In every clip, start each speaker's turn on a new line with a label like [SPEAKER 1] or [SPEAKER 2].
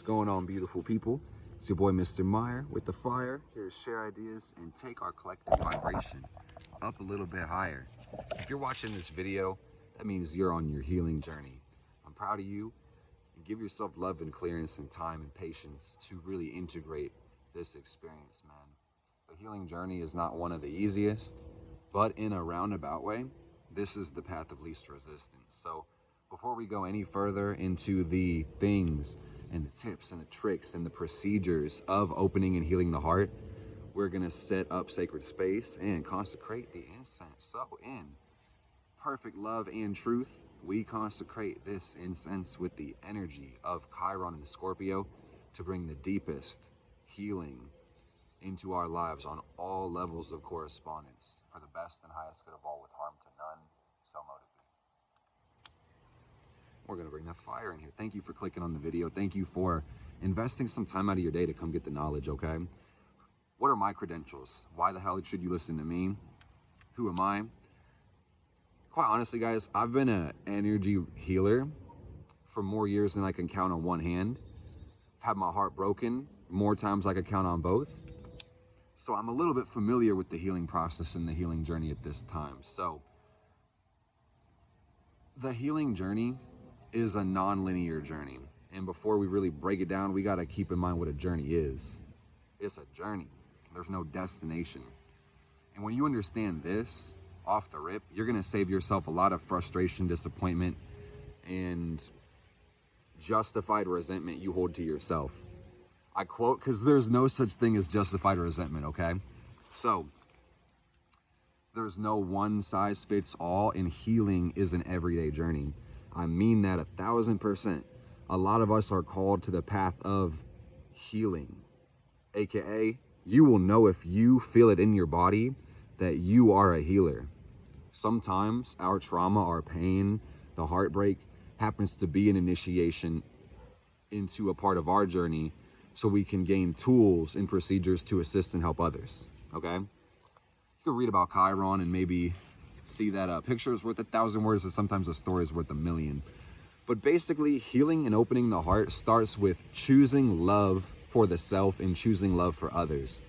[SPEAKER 1] What's going on, beautiful people? It's your boy Mr. Meyer with the fire, here to share ideas and take our collective vibration up a little bit higher. If you're watching this video, that means you're on your healing journey. I'm proud of you, and give yourself love and clearance and time and patience to really integrate this experience, man. The healing journey is not one of the easiest, but in a roundabout way, this is the path of least resistance. So before we go any further into the things and the tips and the tricks and the procedures of opening and healing the heart, we're going to set up sacred space and consecrate the incense. So in perfect love and truth, we consecrate this incense with the energy of Chiron and Scorpio to bring the deepest healing into our lives on all levels of correspondence for the best and highest good of all, with harm to none. So mote it be. We're going to bring that fire in here. Thank you for clicking on the video. Thank you for investing some time out of your day to come get the knowledge, okay? What are my credentials? Why the hell should you listen to me? Who am I? Quite honestly, guys, I've been an energy healer for more years than I can count on one hand. I've had my heart broken more times I could count on both. So I'm a little bit familiar with the healing process and the healing journey at this time. So the healing journey is a non-linear journey. And before we really break it down, we got to keep in mind what a journey is. It's a journey. There's no destination. And when you understand this off the rip, you're going to save yourself a lot of frustration, disappointment, and justified resentment you hold to yourself. I quote, because there's no such thing as justified resentment, okay? So there's no one size fits all, and healing is an everyday journey. I mean that 1000%. A lot of us are called to the path of healing, aka you will know if you feel it in your body that you are a healer. Sometimes our trauma, our pain, the heartbreak happens to be an initiation into a part of our journey, so we can gain tools and procedures to assist and help others, okay? You can read about Chiron and maybe see that a picture is worth 1,000 words, and sometimes a story is worth 1,000,000. But basically, healing and opening the heart starts with choosing love for the self and choosing love for others.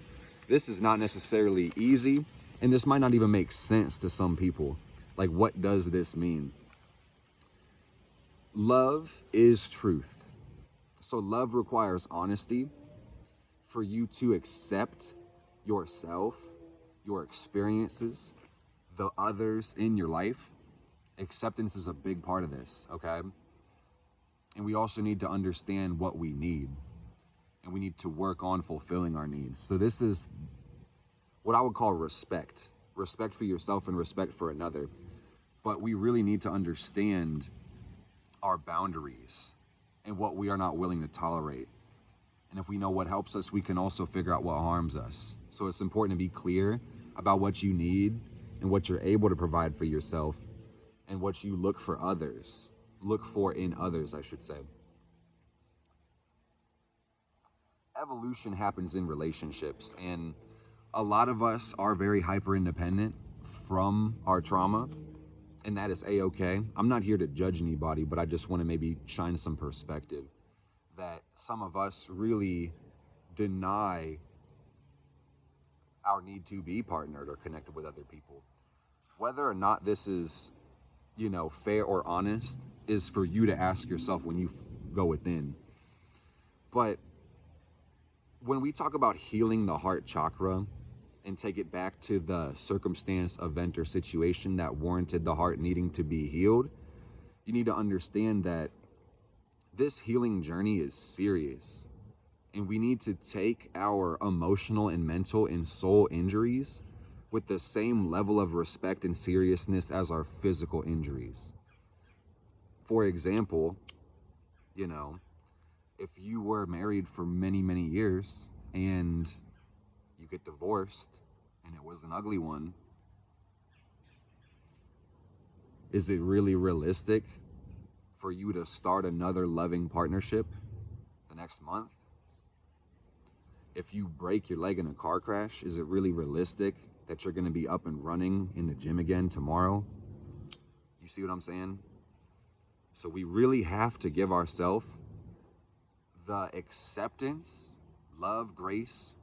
[SPEAKER 1] This is not necessarily easy, and this might not even make sense to some people. Like, what does this mean? Love is truth. So love requires honesty, for you to accept yourself, your experiences, the others in your life. Acceptance is a big part of this, okay? And we also need to understand what we need, and we need to work on fulfilling our needs. So this is what I would call respect. Respect for yourself and respect for another. But we really need to understand our boundaries and what we are not willing to tolerate. And if we know what helps us, we can also figure out what harms us. So it's important to be clear about what you need and what you're able to provide for yourself, and what you look for in others, I should say. Evolution happens in relationships, and a lot of us are very hyper independent from our trauma, and that is a-okay. I'm not here to judge anybody, but I just want to maybe shine some perspective that some of us really deny our need to be partnered or connected with other people. Whether or not this is, fair or honest is for you to ask yourself when you go within. But when we talk about healing the heart chakra and take it back to the circumstance, event, or situation that warranted the heart needing to be healed, you need to understand that this healing journey is serious, and we need to take our emotional and mental and soul injuries with the same level of respect and seriousness as our physical injuries. For example, if you were married for many, many years and you get divorced and it was an ugly one, is it really realistic for you to start another loving partnership the next month? If you break your leg in a car crash, is it really realistic that you're going to be up and running in the gym again tomorrow? You see what I'm saying? So we really have to give ourselves the acceptance, love, grace,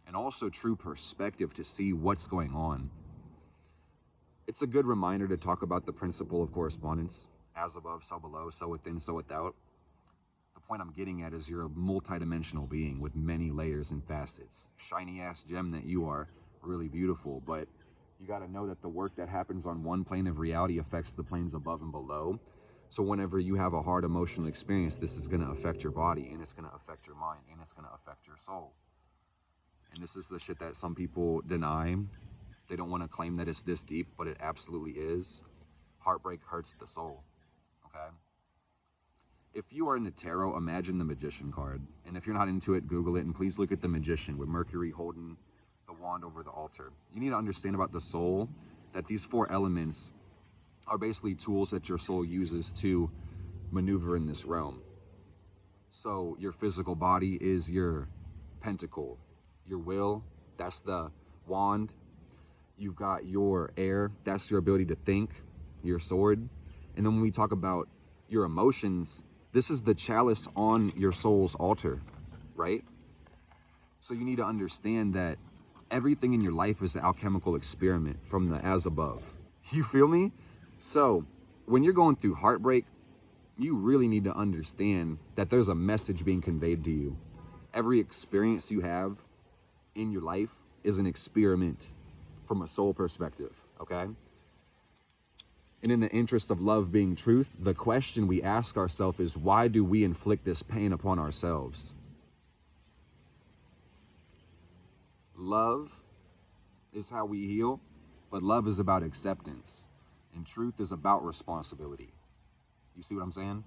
[SPEAKER 1] and also true perspective to see what's going on. It's a good reminder to talk about the principle of correspondence, as above, so below, so within, so without. The point I'm getting at is you're a multidimensional being with many layers and facets. Shiny ass gem that you are, really beautiful, but you got to know that the work that happens on one plane of reality affects the planes above and below. So whenever you have a hard emotional experience, this is going to affect your body, and it's going to affect your mind, and it's going to affect your soul. And this is the shit that some people deny. They don't want to claim that it's this deep, but it absolutely is. Heartbreak hurts the soul, okay? If you are into tarot, imagine the Magician card. And if you're not into it, Google it, and please look at the Magician with Mercury holding the wand over the altar. You need to understand about the soul that these 4 elements are basically tools that your soul uses to maneuver in this realm. So your physical body is your pentacle. Your will, that's the wand. You've got your air, that's your ability to think, your sword. And then when we talk about your emotions, this is the chalice on your soul's altar, right? So you need to understand that everything in your life is an alchemical experiment from the as above. You feel me? So when you're going through heartbreak, you really need to understand that there's a message being conveyed to you. Every experience you have in your life is an experiment from a soul perspective, okay? And in the interest of love being truth, the question we ask ourselves is, why do we inflict this pain upon ourselves? Love is how we heal, but love is about acceptance, and truth is about responsibility. You see what I'm saying?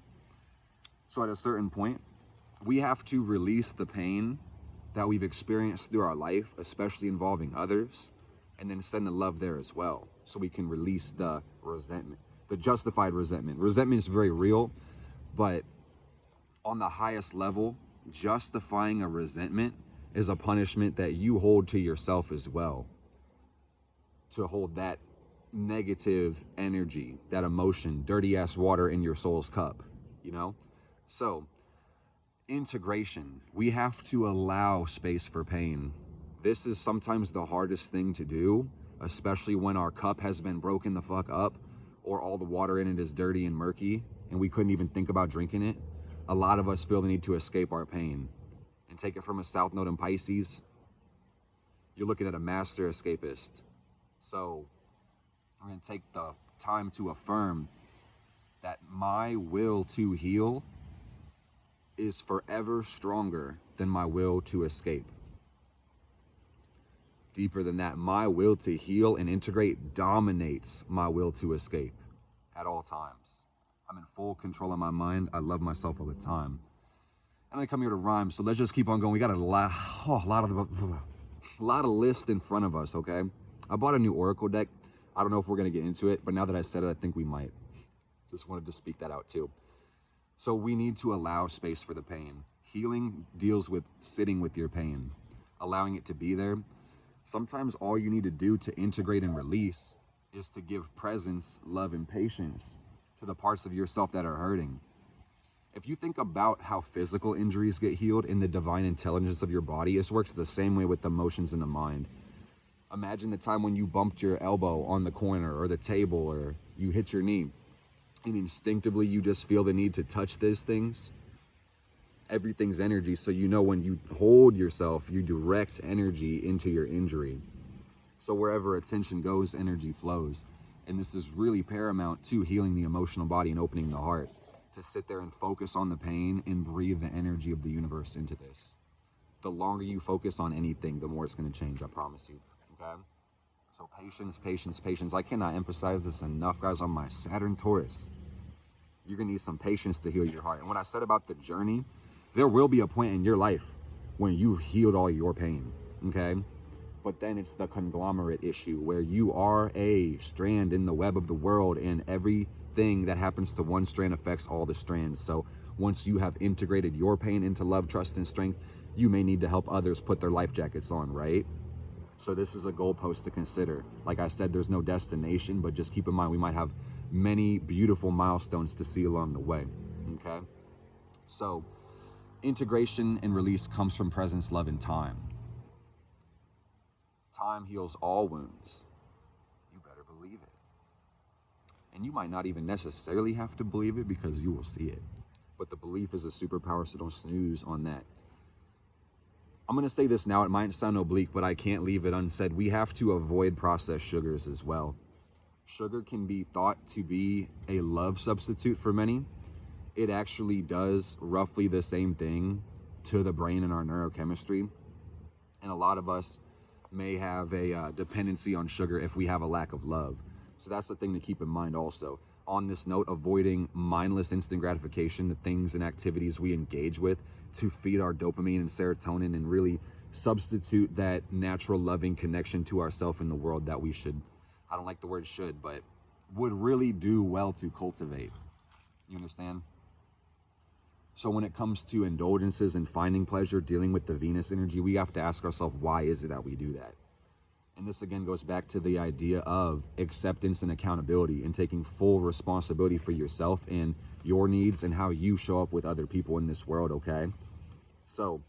[SPEAKER 1] So at a certain point, we have to release the pain that we've experienced through our life, especially involving others, and then send the love there as well, so we can release the resentment, the justified resentment. Resentment is very real, but on the highest level, justifying a resentment is a punishment that you hold to yourself as well, to hold that negative energy, that emotion, dirty ass water in your soul's cup, you know? So integration, we have to allow space for pain. This is sometimes the hardest thing to do, especially when our cup has been broken the fuck up, or all the water in it is dirty and murky and we couldn't even think about drinking it. A lot of us feel the need to escape our pain. And take it from a South Node in Pisces, you're looking at a master escapist. So we're going to take the time to affirm that my will to heal is forever stronger than my will to escape. Deeper than that, my will to heal and integrate dominates my will to escape at all times. I'm in full control of my mind. I love myself all the time. I'm gonna come here to rhyme, so let's just keep on going. We got a lot of lists in front of us, okay? I bought a new Oracle deck. I don't know if we're gonna get into it, but now that I said it, I think we might. Just wanted to speak that out too. So we need to allow space for the pain. Healing deals with sitting with your pain, allowing it to be there. Sometimes all you need to do to integrate and release is to give presence, love, and patience to the parts of yourself that are hurting. If you think about how physical injuries get healed in the divine intelligence of your body, this works the same way with the emotions in the mind. Imagine the time when you bumped your elbow on the corner or the table, or you hit your knee, and instinctively you just feel the need to touch these things. Everything's energy, so you know when you hold yourself, you direct energy into your injury. So wherever attention goes, energy flows. And this is really paramount to healing the emotional body and opening the heart. To sit there and focus on the pain and breathe the energy of the universe into this. The longer you focus on anything, the more it's going to change, I promise you, okay? So patience, patience, patience. I cannot emphasize this enough, guys. On my Saturn Taurus, you're going to need some patience to heal your heart. And what I said about the journey, there will be a point in your life when you've healed all your pain, okay? But then it's the conglomerate issue where you are a strand in the web of the world, and everything that happens to one strand affects all the strands. So once you have integrated your pain into love, trust, and strength, you may need to help others put their life jackets on, right? So this is a goalpost to consider. Like I said, there's no destination, but just keep in mind we might have many beautiful milestones to see along the way, okay? So Integration and release comes from presence, love, and time. Time heals all wounds. You better believe it. And you might not even necessarily have to believe it because you will see it. But the belief is a superpower, so don't snooze on that. I'm going to say this now, it might sound oblique, but I can't leave it unsaid. We have to avoid processed sugars as well. Sugar can be thought to be a love substitute for many. It actually does roughly the same thing to the brain and our neurochemistry. And a lot of us may have a dependency on sugar if we have a lack of love. So that's the thing to keep in mind also. On this note, avoiding mindless instant gratification, the things and activities we engage with to feed our dopamine and serotonin and really substitute that natural loving connection to ourselves in the world that we should, I don't like the word should, but would really do well to cultivate. You understand? So when it comes to indulgences and finding pleasure, dealing with the Venus energy, we have to ask ourselves, why is it that we do that? And this again goes back to the idea of acceptance and accountability and taking full responsibility for yourself and your needs and how you show up with other people in this world, okay? So,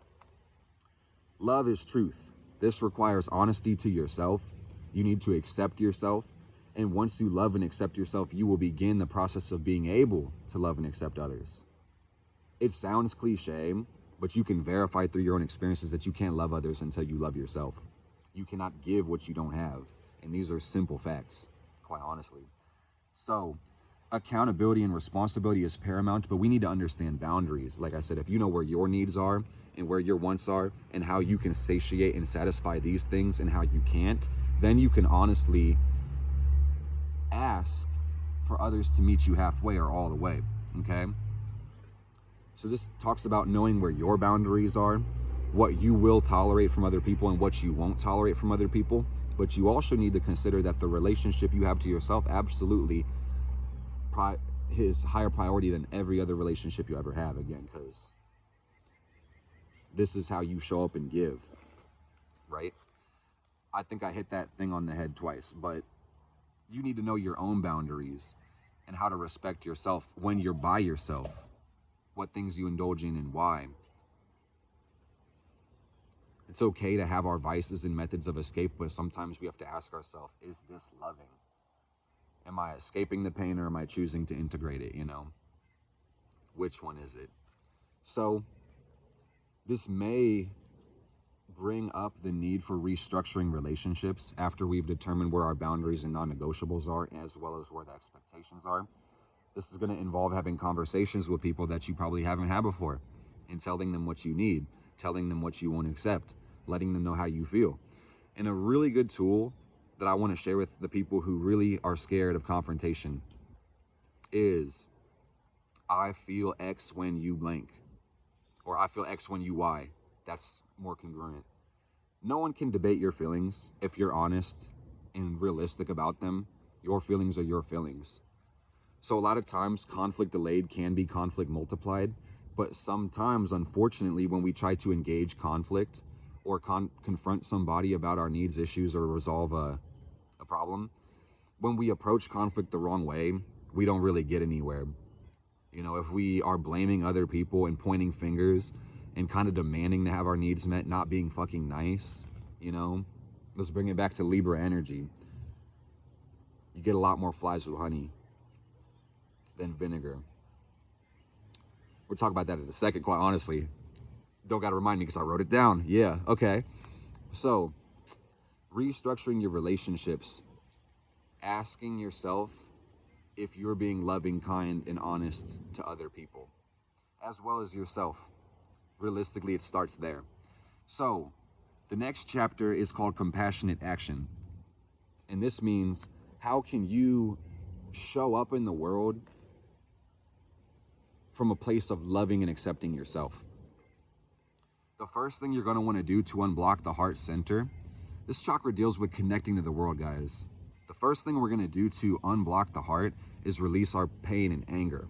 [SPEAKER 1] love is truth. This requires honesty to yourself. You need to accept yourself. And once you love and accept yourself, you will begin the process of being able to love and accept others. It sounds cliche, but you can verify through your own experiences that you can't love others until you love yourself. You cannot give what you don't have. And these are simple facts, quite honestly. So, accountability and responsibility is paramount, but we need to understand boundaries. Like I said, if you know where your needs are and where your wants are and how you can satiate and satisfy these things and how you can't, then you can honestly ask for others to meet you halfway or all the way, okay? So this talks about knowing where your boundaries are, what you will tolerate from other people and what you won't tolerate from other people. But you also need to consider that the relationship you have to yourself absolutely is higher priority than every other relationship you ever have, again, because this is how you show up and give, right? I think I hit that thing on the head twice, but you need to know your own boundaries and how to respect yourself when you're by yourself, what things you indulge in and why. It's okay to have our vices and methods of escape, but sometimes we have to ask ourselves, is this loving? Am I escaping the pain or am I choosing to integrate it, you know? Which one is it? So, this may bring up the need for restructuring relationships after we've determined where our boundaries and non-negotiables are, as well as where the expectations are. This is going to involve having conversations with people that you probably haven't had before and telling them what you need, telling them what you won't accept, letting them know how you feel. And a really good tool that I want to share with the people who really are scared of confrontation is, I feel X when you blank, or I feel X when you Y. That's more congruent. No one can debate your feelings if you're honest and realistic about them. Your feelings are your feelings. So a lot of times conflict delayed can be conflict multiplied, but sometimes, unfortunately, when we try to engage conflict or confront somebody about our needs, issues, or resolve a problem, when we approach conflict the wrong way, we don't really get anywhere. You know, if we are blaming other people and pointing fingers and kind of demanding to have our needs met, not being fucking nice, you know, let's bring it back to Libra energy. You get a lot more flies with honey than vinegar. We'll talk about that in a second, quite honestly. Don't gotta remind me because I wrote it down. Yeah, okay. So, restructuring your relationships, asking yourself if you're being loving, kind, and honest to other people, as well as yourself. Realistically, it starts there. So, the next chapter is called Compassionate Action. And this means, how can you show up in the world from a place of loving and accepting yourself? The first thing you're going to want to do to unblock the heart center, this chakra deals with connecting to the world, guys. The first thing we're going to do to unblock the heart is release our pain and anger.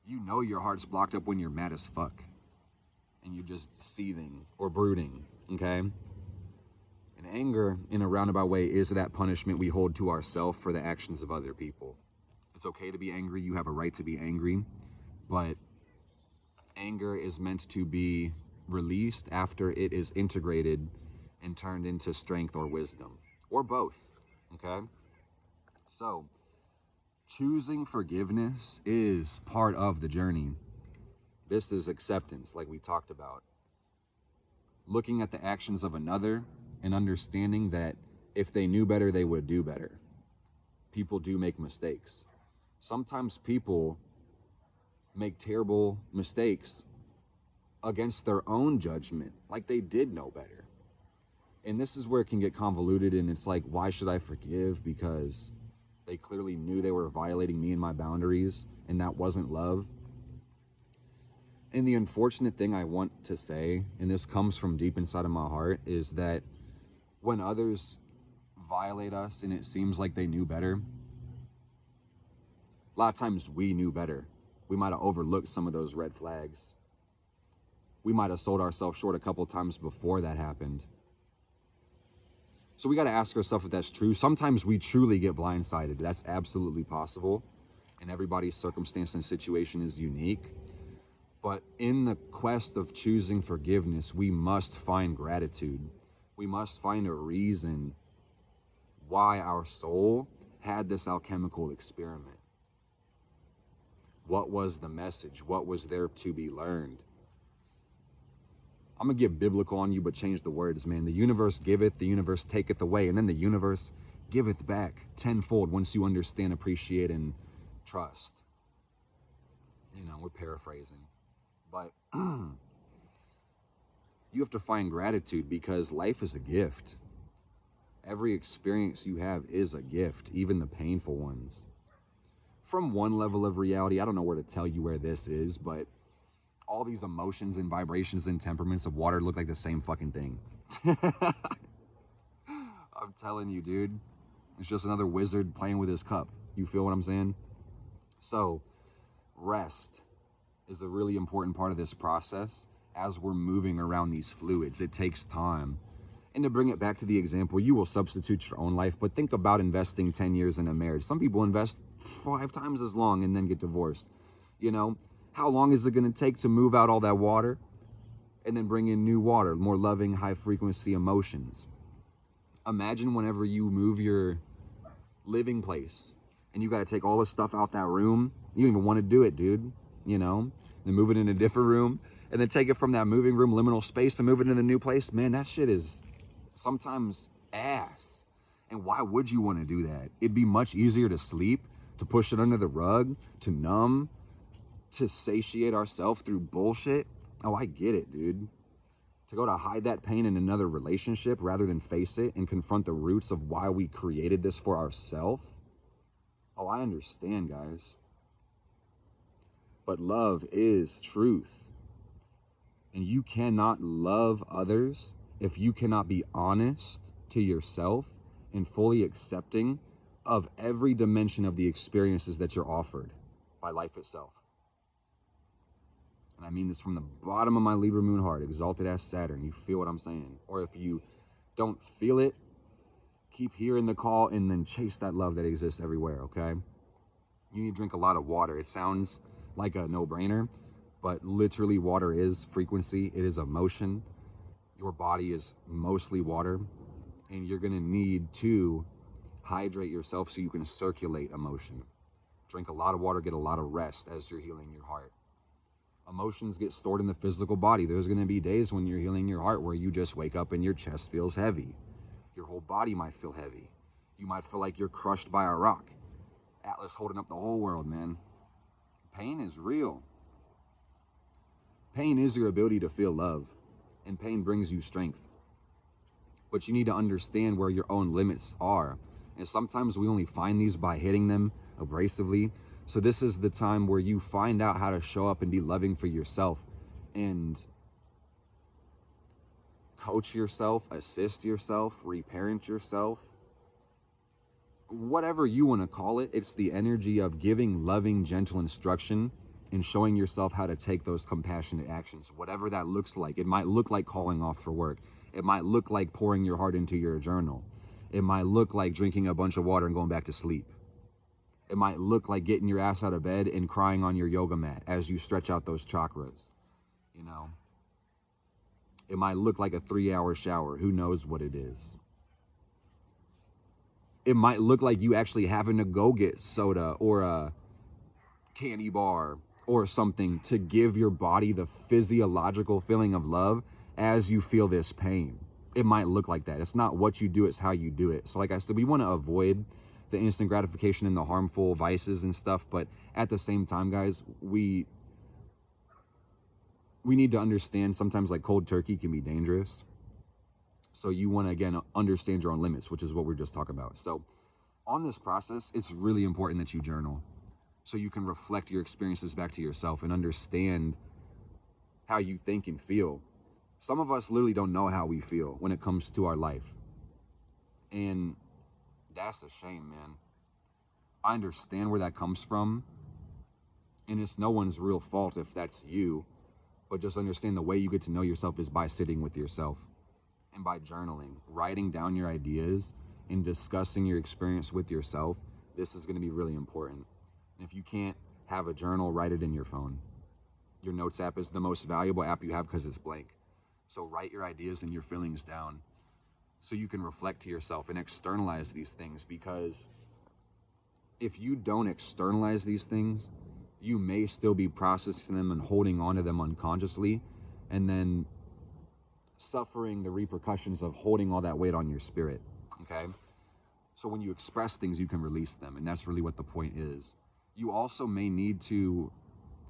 [SPEAKER 1] You know your heart's blocked up when you're mad as fuck and you're just seething or brooding, okay? And anger, in a roundabout way, is that punishment we hold to ourselves for the actions of other people. It's okay to be angry. You have a right to be angry. But Anger is meant to be released after it is integrated and turned into strength or wisdom, or both, okay? So, choosing forgiveness is part of the journey. This is acceptance, like we talked about. Looking at the actions of another and understanding that if they knew better, they would do better. People do make mistakes. Sometimes people make terrible mistakes against their own judgment, like they did know better. And this is where it can get convoluted, and it's like, why should I forgive? Because they clearly knew they were violating me and my boundaries, and that wasn't love. And the unfortunate thing I want to say, and this comes from deep inside of my heart, is that when others violate us and it seems like they knew better, a lot of times we knew better. We might have overlooked some of those red flags. We might have sold ourselves short a couple times before that happened. So we got to ask ourselves if that's true. Sometimes we truly get blindsided. That's absolutely possible. And everybody's circumstance and situation is unique. But in the quest of choosing forgiveness, we must find gratitude. We must find a reason why our soul had this alchemical experiment. What was the message? What was there to be learned? I'm going to get biblical on you, but change the words, man. The universe giveth, the universe taketh away, and then the universe giveth back tenfold once you understand, appreciate, and trust. You know, we're paraphrasing. But you have to find gratitude because life is a gift. Every experience you have is a gift, even the painful ones. From one level of reality, I don't know where to tell you where this is, but all these emotions and vibrations and temperaments of water look like the same fucking thing. I'm telling you, dude. It's just another wizard playing with his cup. You feel what I'm saying? So, rest is a really important part of this process as we're moving around these fluids. It takes time. And to bring it back to the example, you will substitute your own life, but think about investing 10 years in a marriage. Some people invest 5 times as long and then get divorced. You know, how long is it going to take to move out all that water and then bring in new water, more loving, high frequency emotions? Imagine whenever you move your living place and you got to take all this stuff out that room. You don't even want to do it, dude. You know, then move it in a different room and then take it from that moving room liminal space and move it in the new place. Man, that shit is sometimes ass. And why would you want to do that? It'd be much easier to sleep, to push it under the rug, to numb, to satiate ourselves through bullshit. Oh, I get it, dude. To go to hide that pain in another relationship rather than face it and confront the roots of why we created this for ourselves. Oh, I understand, guys. But love is truth. And you cannot love others if you cannot be honest to yourself and fully accepting of every dimension of the experiences that you're offered by life itself. And I mean this from the bottom of my Libra moon heart, exalted as Saturn. You feel what I'm saying? Or if you don't feel it, keep hearing the call and then chase that love that exists everywhere, okay? You need to drink a lot of water. It sounds like a no-brainer, but literally water is frequency. It is emotion. Your body is mostly water, and you're going to need to hydrate yourself so you can circulate emotion. Drink a lot of water, get a lot of rest as you're healing your heart. Emotions get stored in the physical body. There's going to be days when you're healing your heart where you just wake up and your chest feels heavy. Your whole body might feel heavy. You might feel like you're crushed by a rock. Atlas holding up the whole world, man. Pain is real. Pain is your ability to feel love, and pain brings you strength. But you need to understand where your own limits are. And sometimes we only find these by hitting them abrasively. So this is the time where you find out how to show up and be loving for yourself and coach yourself, assist yourself, reparent yourself. Whatever you want to call it, it's the energy of giving loving, gentle instruction and showing yourself how to take those compassionate actions, whatever that looks like. It might look like calling off for work. It might look like pouring your heart into your journal. It might look like drinking a bunch of water and going back to sleep. It might look like getting your ass out of bed and crying on your yoga mat as you stretch out those chakras. you know. It might look like a 3-hour shower. Who knows what it is? It might look like you actually having to go get soda or a candy bar or something to give your body the physiological feeling of love as you feel this pain. It might look like that. It's not what you do, it's how you do it. So like I said, we want to avoid the instant gratification and the harmful vices and stuff, but at the same time, guys, we need to understand sometimes like cold turkey can be dangerous. So you want to, again, understand your own limits, which is what we're just talking about. So on this process, it's really important that you journal so you can reflect your experiences back to yourself and understand how you think and feel. Some of us literally don't know how we feel when it comes to our life. And that's a shame, man. I understand where that comes from. And it's no one's real fault if that's you. But just understand the way you get to know yourself is by sitting with yourself and by journaling, writing down your ideas and discussing your experience with yourself. This is going to be really important. And if you can't have a journal, write it in your phone. Your notes app is the most valuable app you have because it's blank. So write your ideas and your feelings down so you can reflect to yourself and externalize these things, because if you don't externalize these things, you may still be processing them and holding on to them unconsciously and then suffering the repercussions of holding all that weight on your spirit, okay? So when you express things, you can release them, and that's really what the point is. You also may need to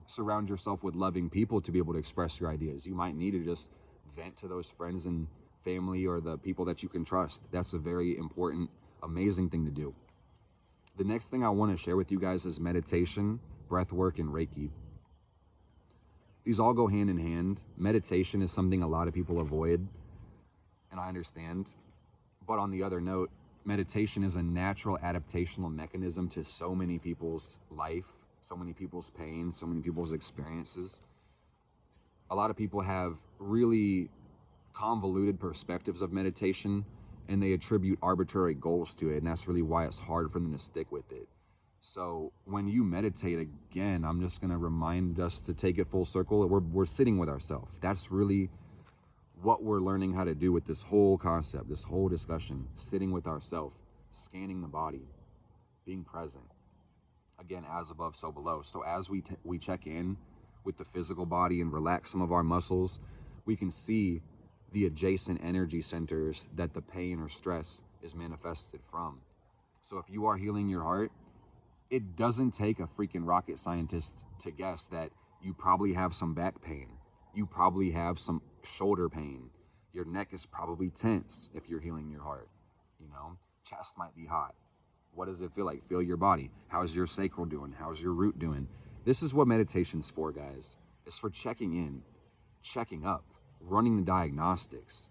[SPEAKER 1] surround yourself with loving people to be able to express your ideas. You might need to just vent to those friends and family or the people that you can trust. That's a very important, amazing thing to do. The next thing I want to share with you guys is meditation, breathwork, and Reiki. These all go hand in hand. Meditation is something a lot of people avoid, and I understand. But on the other note, meditation is a natural adaptational mechanism to so many people's life, so many people's pain, so many people's experiences. A lot of people have really convoluted perspectives of meditation, and they attribute arbitrary goals to it, and that's really why it's hard for them to stick with it. So when you meditate, again, I'm just going to remind us to take it full circle. We're sitting with ourselves. That's really what we're learning how to do with this whole concept, this whole discussion. Sitting with ourselves, scanning the body, being present. Again, as above, so below. So as we check in with the physical body and relax some of our muscles, we can see the adjacent energy centers that the pain or stress is manifested from. So if you are healing your heart, it doesn't take a freaking rocket scientist to guess that you probably have some back pain. You probably have some shoulder pain. Your neck is probably tense if you're healing your heart. You know, chest might be hot. What does it feel like? Feel your body. How's your sacral doing? How's your root doing? This is what meditation's for, guys. It's for checking in, checking up, running the diagnostics.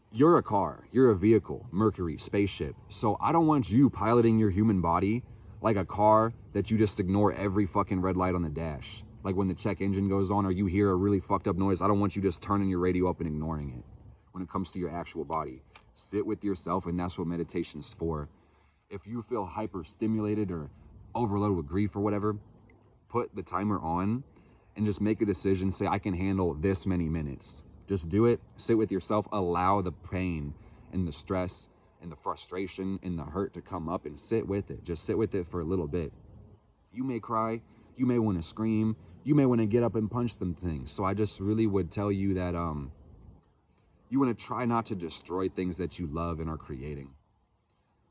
[SPEAKER 1] You're a car, you're a vehicle, Mercury, spaceship. So I don't want you piloting your human body like a car that you just ignore every fucking red light on the dash. Like when the check engine goes on or you hear a really fucked up noise, I don't want you just turning your radio up and ignoring it when it comes to your actual body. Sit with yourself, and that's what meditation's for. If you feel hyper-stimulated or overloaded with grief or whatever, put the timer on and just make a decision. Say, I can handle this many minutes. Just do it. Sit with yourself. Allow the pain and the stress and the frustration and the hurt to come up, and sit with it. Just sit with it for a little bit. You may cry. You may want to scream. You may want to get up and punch them things. So I just really would tell you that you want to try not to destroy things that you love and are creating.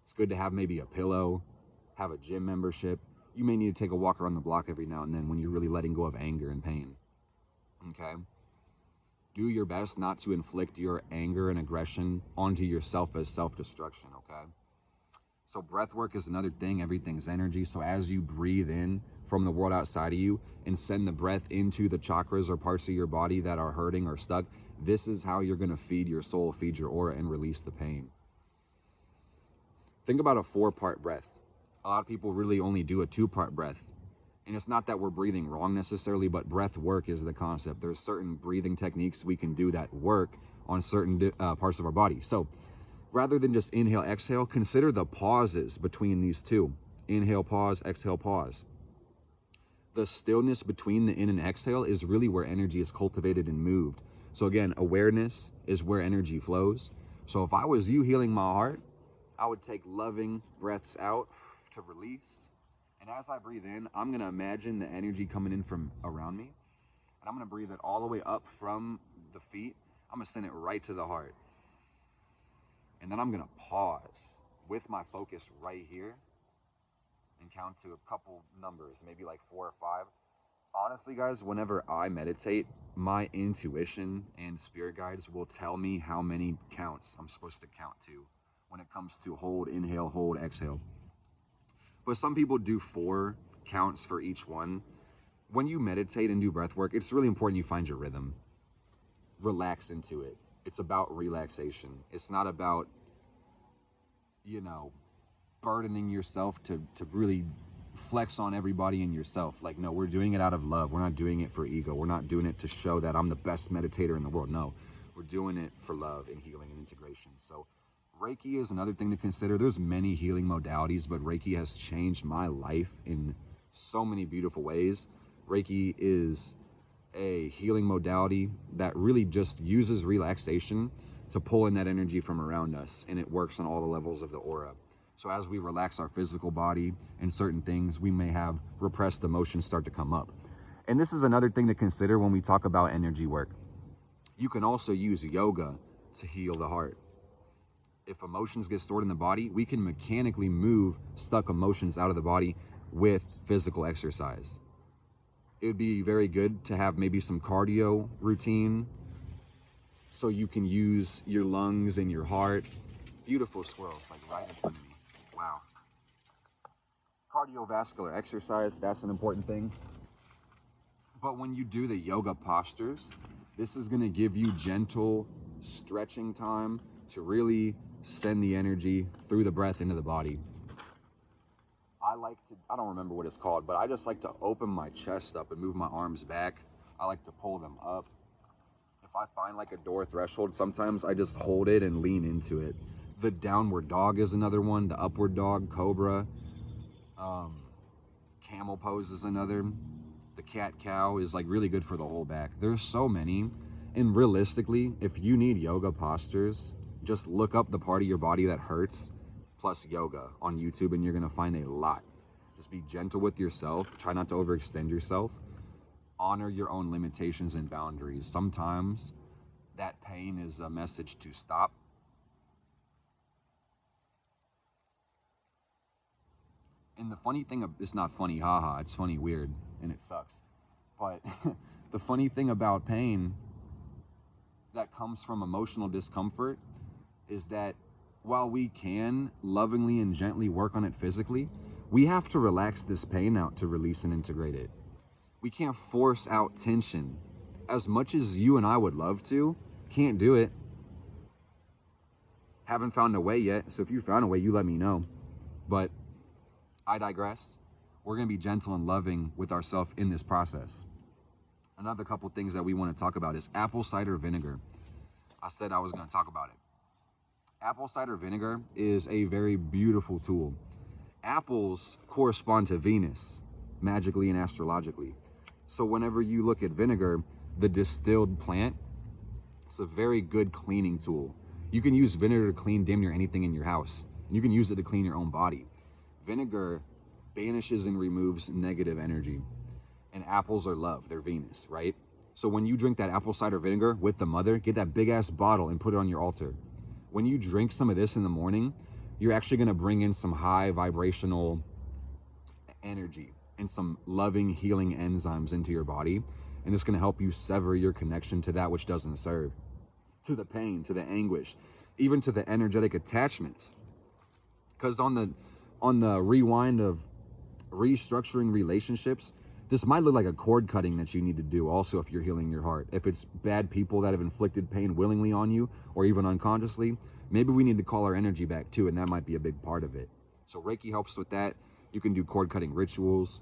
[SPEAKER 1] It's good to have maybe a pillow, have a gym membership. You may need to take a walk around the block every now and then when you're really letting go of anger and pain. Okay? Do your best not to inflict your anger and aggression onto yourself as self-destruction, okay? So breath work is another thing. Everything's energy. So as you breathe in from the world outside of you and send the breath into the chakras or parts of your body that are hurting or stuck, this is how you're going to feed your soul, feed your aura, and release the pain. Think about a 4-part breath. A lot of people really only do a 2-part breath. And it's not that we're breathing wrong necessarily, but breath work is the concept. There's certain breathing techniques we can do that work on certain parts of our body. So rather than just inhale, exhale, consider the pauses between these two. Inhale, pause, exhale, pause. The stillness between the in and exhale is really where energy is cultivated and moved. So again, awareness is where energy flows. So if I was you healing my heart, I would take loving breaths out to release. And as I breathe in, I'm going to imagine the energy coming in from around me. And I'm going to breathe it all the way up from the feet. I'm going to send it right to the heart. And then I'm going to pause with my focus right here and count to a couple numbers, maybe like 4 or 5. Honestly, guys, whenever I meditate, my intuition and spirit guides will tell me how many counts I'm supposed to count to when it comes to hold, inhale, hold, exhale. But some people do 4 counts for each one. When you meditate and do breath work, it's really important you find your rhythm. Relax into it. It's about relaxation. It's not about, burdening yourself to really flex on everybody and yourself. Like, no, we're doing it out of love. We're not doing it for ego. We're not doing it to show that I'm the best meditator in the world. No, we're doing it for love and healing and integration. So Reiki is another thing to consider. There's many healing modalities, but Reiki has changed my life in so many beautiful ways. Reiki is a healing modality that really just uses relaxation to pull in that energy from around us, and it works on all the levels of the aura. So as we relax our physical body and certain things, we may have repressed emotions start to come up. And this is another thing to consider when we talk about energy work. You can also use yoga to heal the heart. If emotions get stored in the body, we can mechanically move stuck emotions out of the body with physical exercise. It would be very good to have maybe some cardio routine so you can use your lungs and your heart. Beautiful squirrels, like right in front of me. Wow. Cardiovascular exercise, that's an important thing. But when you do the yoga postures, this is going to give you gentle stretching time to really send the energy through the breath into the body. I don't remember what it's called, but I just like to open my chest up and move my arms back. I like to pull them up. If I find like a door threshold, sometimes I just hold it and lean into it. The downward dog is another one. The upward dog, cobra. Camel pose is another. The cat-cow is like really good for the whole back. There's so many. And realistically, if you need yoga postures, just look up the part of your body that hurts plus yoga on YouTube, and you're going to find a lot. Just be gentle with yourself. Try not to overextend yourself. Honor your own limitations and boundaries. Sometimes that pain is a message to stop. And the funny thing, it's not funny, haha, it's funny weird, and it sucks. But the funny thing about pain that comes from emotional discomfort is that while we can lovingly and gently work on it physically, we have to relax this pain out to release and integrate it. We can't force out tension. As much as you and I would love to, can't do it. Haven't found a way yet, so if you found a way, you let me know. But I digress. We're going to be gentle and loving with ourselves in this process. Another couple things that we want to talk about is apple cider vinegar. I said I was going to talk about it. Apple cider vinegar is a very beautiful tool. Apples correspond to Venus, magically and astrologically. So whenever you look at vinegar, the distilled plant, it's a very good cleaning tool. You can use vinegar to clean damn near anything in your house. And you can use it to clean your own body. Vinegar banishes and removes negative energy. And apples are love, they're Venus, right? So when you drink that apple cider vinegar with the mother, get that big ass bottle and put it on your altar. When you drink some of this in the morning, you're actually going to bring in some high vibrational energy and some loving, healing enzymes into your body. And it's going to help you sever your connection to that which doesn't serve, to the pain, to the anguish, even to the energetic attachments. Because on the rewind of restructuring relationships, this might look like a cord cutting that you need to do also if you're healing your heart. If it's bad people that have inflicted pain willingly on you or even unconsciously, maybe we need to call our energy back too, and that might be a big part of it. So Reiki helps with that. You can do cord cutting rituals.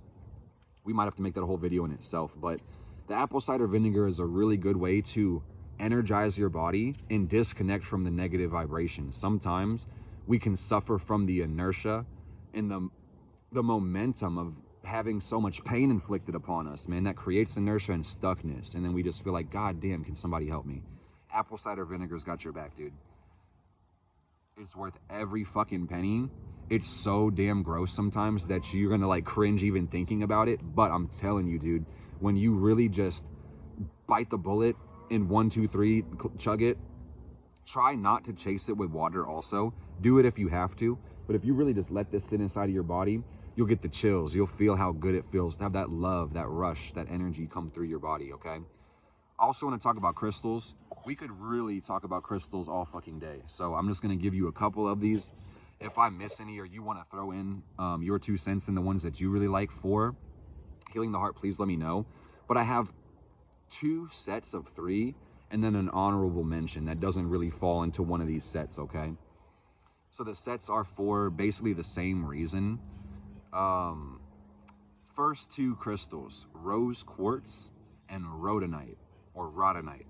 [SPEAKER 1] We might have to make that a whole video in itself, but the apple cider vinegar is a really good way to energize your body and disconnect from the negative vibrations. Sometimes we can suffer from the inertia and the momentum of having so much pain inflicted upon us, man, that creates inertia and stuckness. And then we just feel like, God damn, can somebody help me? Apple cider vinegar's got your back, dude. It's worth every fucking penny. It's so damn gross sometimes that you're gonna like cringe even thinking about it. But I'm telling you, dude, when you really just bite the bullet in 1, 2, 3, chug it, try not to chase it with water also. Do it if you have to. But if you really just let this sit inside of your body, you'll get the chills. You'll feel how good it feels to have that love, that rush, that energy come through your body, okay? I also want to talk about crystals. We could really talk about crystals all fucking day. So I'm just going to give you a couple of these. If I miss any or you want to throw in your 2 cents in the ones that you really like for healing the heart, please let me know. But I have 2 sets of 3 and then an honorable mention that doesn't really fall into one of these sets, okay? So the sets are for basically the same reason. First 2 crystals, rose quartz and rhodonite or rhodonite.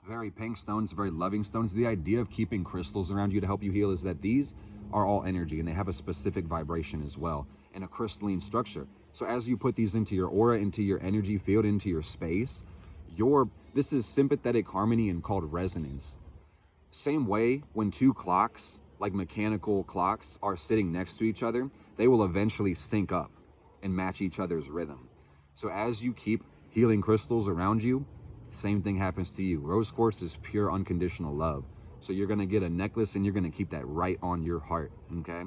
[SPEAKER 1] Very pink stones, very loving stones. The idea of keeping crystals around you to help you heal is that these are all energy and they have a specific vibration as well and a crystalline structure. So as you put these into your aura, into your energy field, into your space, this is sympathetic harmony and called resonance. Same way when 2 clocks, like mechanical clocks, are sitting next to each other, they will eventually sync up and match each other's rhythm. So as you keep healing crystals around you, same thing happens to you. Rose quartz is pure unconditional love. So you're going to get a necklace and you're going to keep that right on your heart, okay?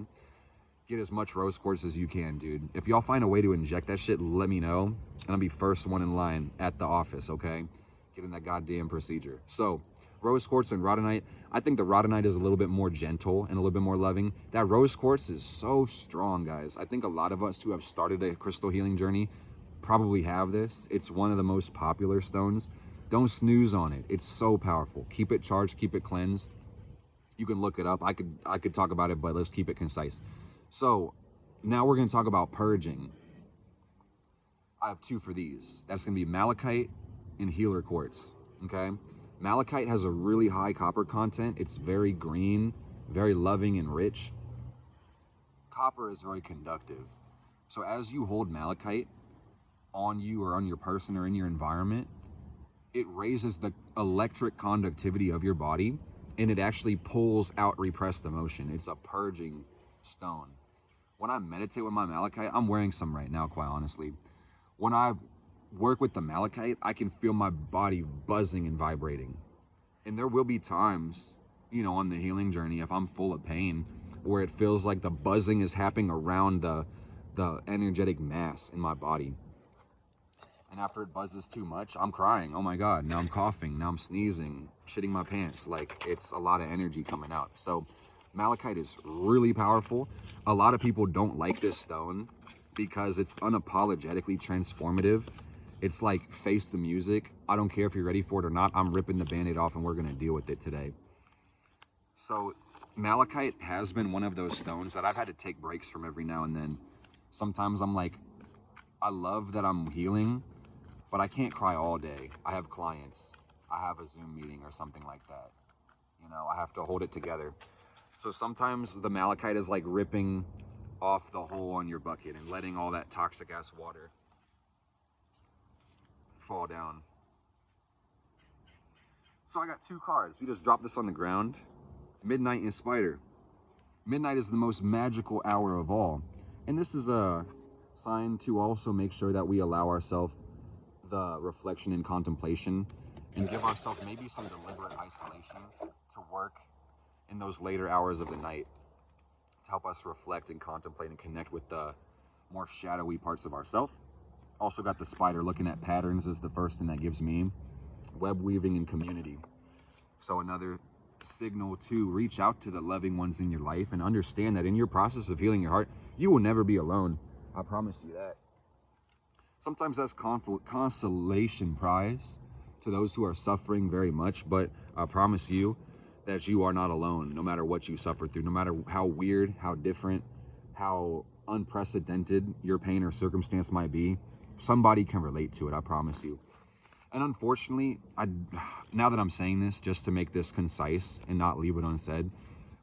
[SPEAKER 1] Get as much rose quartz as you can, dude. If y'all find a way to inject that shit, let me know. And I'll be first one in line at the office, okay? Getting that goddamn procedure. So, rose quartz and rhodonite. I think the rhodonite is a little bit more gentle and a little bit more loving. That rose quartz is so strong, guys. I think a lot of us who have started a crystal healing journey probably have this. It's one of the most popular stones. Don't snooze on it. It's so powerful. Keep it charged, keep it cleansed. You can look it up. I could talk about it, but let's keep it concise. So now we're going to talk about purging. I have 2 for these. That's going to be malachite and healer quartz, okay? Malachite has a really high copper content. It's very green, very loving and rich. Copper is very conductive. So as you hold malachite on you or on your person or in your environment, it raises the electric conductivity of your body and it actually pulls out repressed emotion. It's a purging stone. When I meditate with my malachite, I'm wearing some right now, quite honestly. When I work with the malachite, I can feel my body buzzing and vibrating. And there will be times, you know, on the healing journey, if I'm full of pain, where it feels like the buzzing is happening around the energetic mass in my body. And after it buzzes too much, I'm crying. Oh my God, now I'm coughing, now I'm sneezing, shitting my pants. Like, it's a lot of energy coming out. So malachite is really powerful. A lot of people don't like this stone because it's unapologetically transformative. It's like, face the music. I don't care if you're ready for it or not. I'm ripping the band-aid off and we're gonna deal with it today. So malachite has been one of those stones that I've had to take breaks from every now and then. Sometimes I'm like, I love that I'm healing, but I can't cry all day. I have clients. I have a Zoom meeting or something like that. You know, I have to hold it together. So sometimes the malachite is like ripping off the hole on your bucket and letting all that toxic ass water fall down. So I got 2 cards. We just dropped this on the ground. Midnight and Spider. Midnight is the most magical hour of all. And this is a sign to also make sure that we allow ourselves the reflection and contemplation and give ourselves maybe some deliberate isolation to work in those later hours of the night to help us reflect and contemplate and connect with the more shadowy parts of ourselves. Also got the spider. Looking at patterns is the first thing that gives me. Web weaving and community. So another signal to reach out to the loving ones in your life and understand that in your process of healing your heart, you will never be alone. I promise you that. Sometimes that's consolation prize to those who are suffering very much, but I promise you that you are not alone, no matter what you suffer through, no matter how weird, how different, how unprecedented your pain or circumstance might be. Somebody can relate to it, I promise you. And unfortunately, now that I'm saying this, just to make this concise and not leave it unsaid,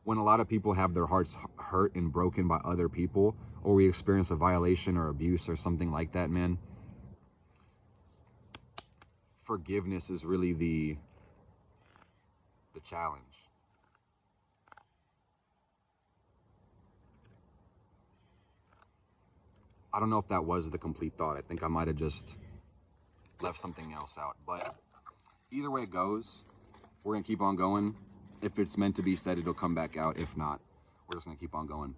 [SPEAKER 1] when a lot of people have their hearts hurt and broken by other people, or we experience a violation or abuse or something like that, man, forgiveness is really the challenge. I don't know if that was the complete thought. I think I might have just left something else out. But either way it goes, we're going to keep on going. If it's meant to be said, it'll come back out. If not, we're just going to keep on going.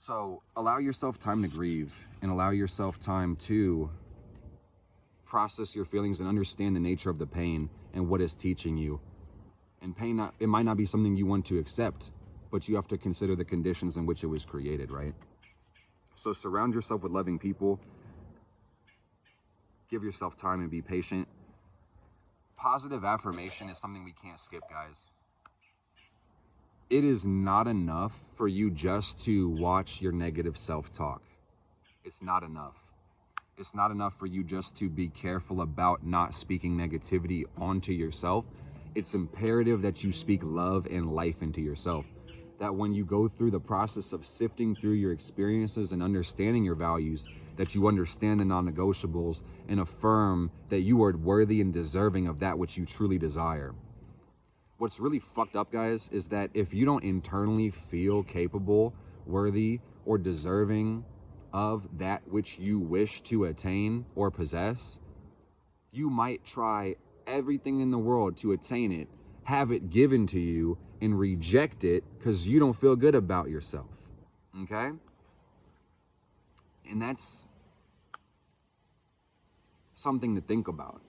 [SPEAKER 1] So allow yourself time to grieve, and allow yourself time to process your feelings and understand the nature of the pain and what it's teaching you. And pain, it might not be something you want to accept, but you have to consider the conditions in which it was created, right? So surround yourself with loving people. Give yourself time and be patient. Positive affirmation is something we can't skip, guys. It is not enough for you just to watch your negative self-talk. It's not enough. It's not enough for you just to be careful about not speaking negativity onto yourself. It's imperative that you speak love and life into yourself. That when you go through the process of sifting through your experiences and understanding your values, that you understand the non-negotiables and affirm that you are worthy and deserving of that which you truly desire. What's really fucked up, guys, is that if you don't internally feel capable, worthy, or deserving of that which you wish to attain or possess, you might try everything in the world to attain it, have it given to you, and reject it because you don't feel good about yourself. Okay? And that's something to think about.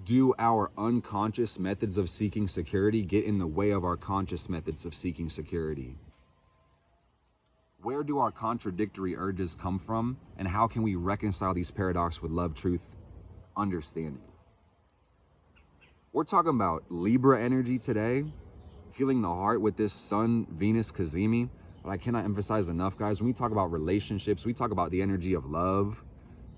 [SPEAKER 1] Do our unconscious methods of seeking security get in the way of our conscious methods of seeking security? Where do our contradictory urges come from, and how can we reconcile these paradoxes with love, truth, understanding? We're talking about Libra energy today, healing the heart with this Sun, Venus, Cazimi. But I cannot emphasize enough, guys, when we talk about relationships, we talk about the energy of love.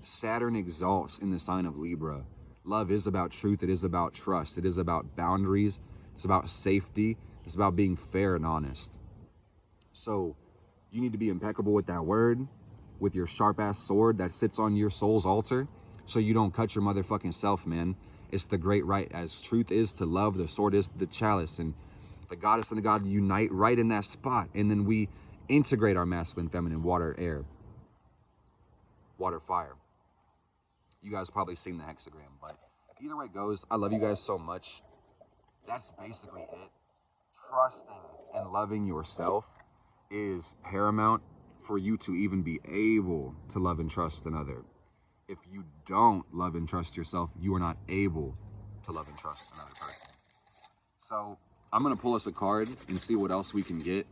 [SPEAKER 1] Saturn exalts in the sign of Libra. Love is about truth. It is about trust. It is about boundaries. It's about safety. It's about being fair and honest. So you need to be impeccable with that word, with your sharp-ass sword that sits on your soul's altar, so you don't cut your motherfucking self, man. It's the great right. As truth is to love, the sword is the chalice, and the goddess and the god unite right in that spot, and then we integrate our masculine, feminine, water, air, water, fire. You guys probably seen the hexagram, but either way it goes, I love you guys so much. That's basically it. Trusting and loving yourself is paramount for you to even be able to love and trust another. If you don't love and trust yourself, you are not able to love and trust another person. So I'm going to pull us a card and see what else we can get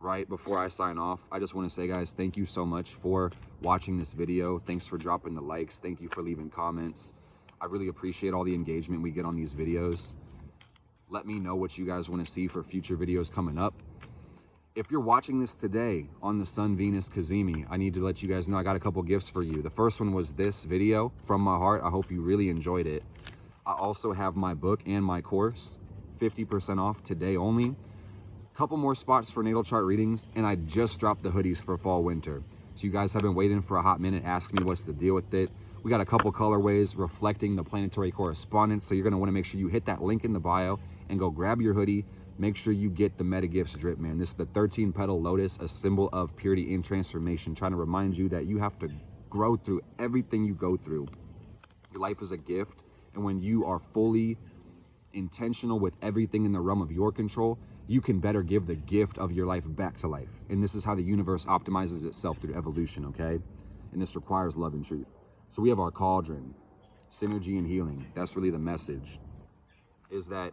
[SPEAKER 1] right before I sign off. I just want to say, guys, thank you so much for watching this video. Thanks for dropping the likes. Thank you for leaving comments. I really appreciate all the engagement we get on these videos. Let me know what you guys want to see for future videos coming up. If you're watching this today on the Sun, Venus, Cazimi, I need to let you guys know I got a couple gifts for you. The first one was this video from my heart. I hope you really enjoyed it. I also have my book and my course, 50% off today only. Couple more spots for natal chart readings, and I just dropped the hoodies for fall winter. So you guys have been waiting for a hot minute, asking me what's the deal with it. We got a couple colorways reflecting the planetary correspondence, so you're going to want to make sure you hit that link in the bio and go grab your hoodie. Make sure you get the Meta Gifts drip, man. This is the 13-petal lotus, a symbol of purity and transformation, trying to remind you that you have to grow through everything you go through. Your life is a gift, and when you are fully intentional with everything in the realm of your control, you can better give the gift of your life back to life. And this is how the universe optimizes itself through evolution, okay? And this requires love and truth. So we have our cauldron, synergy and healing. That's really the message, is that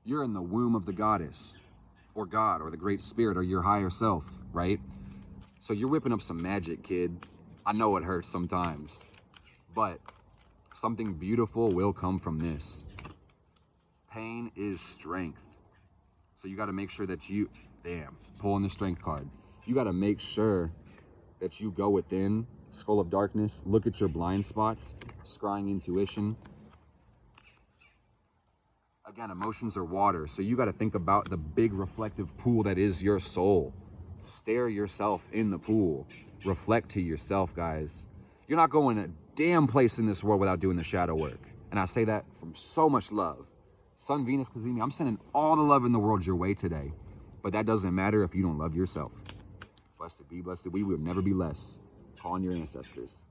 [SPEAKER 1] you're in the womb of the goddess or God or the great spirit or your higher self, right? So you're whipping up some magic, kid. I know it hurts sometimes, but something beautiful will come from this. Pain is strength. So you got to make sure that you, pulling the strength card. You got to make sure that you go within, skull of darkness, look at your blind spots, scrying intuition. Again, emotions are water. So you got to think about the big reflective pool that is your soul. Stare yourself in the pool. Reflect to yourself, guys. You're not going a damn place in this world without doing the shadow work. And I say that from so much love. Sun, Venus, Kazemi, I'm sending all the love in the world your way today. But that doesn't matter if you don't love yourself. Blessed be, we will never be less. Call on your ancestors.